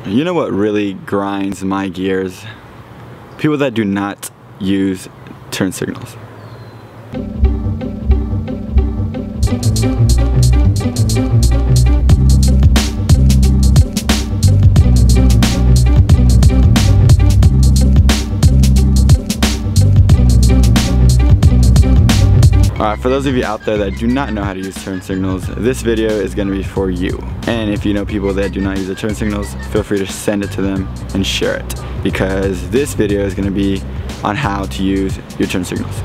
You know what really grinds my gears? People that do not use turn signals. Alright, for those of you out there that do not know how to use turn signals, this video is going to be for you. And if you know people that do not use the turn signals, feel free to send it to them and share it, because this video is going to be on how to use your turn signals.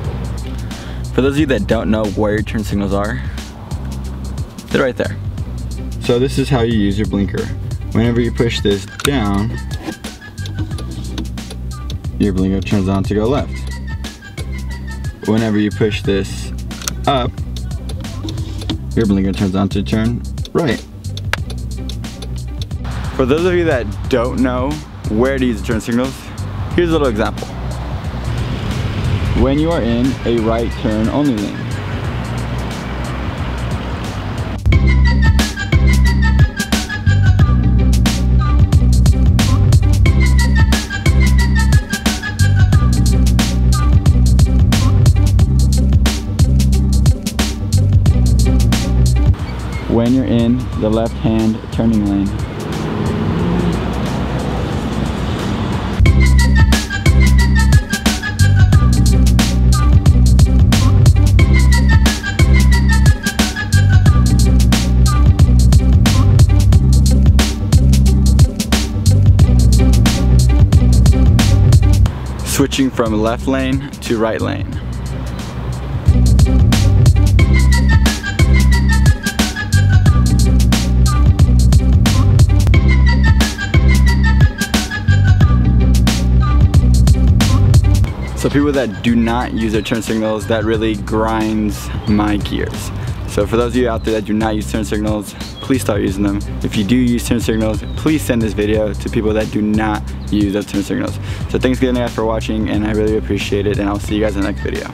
For those of you that don't know where your turn signals are, they're right there. So this is how you use your blinker. Whenever you push this down, your blinker turns on to go left. Whenever you push this up, your blinker turns on to turn right. For those of you that don't know where to use the turn signals, here's a little example. When you are in a right turn only lane, when you're in the left-hand turning lane, switching from left lane to right lane. So people that do not use their turn signals, that really grinds my gears. So for those of you out there that do not use turn signals, please start using them. If you do use turn signals, please send this video to people that do not use those turn signals. So thanks again guys for watching, and I really appreciate it, and I'll see you guys in the next video.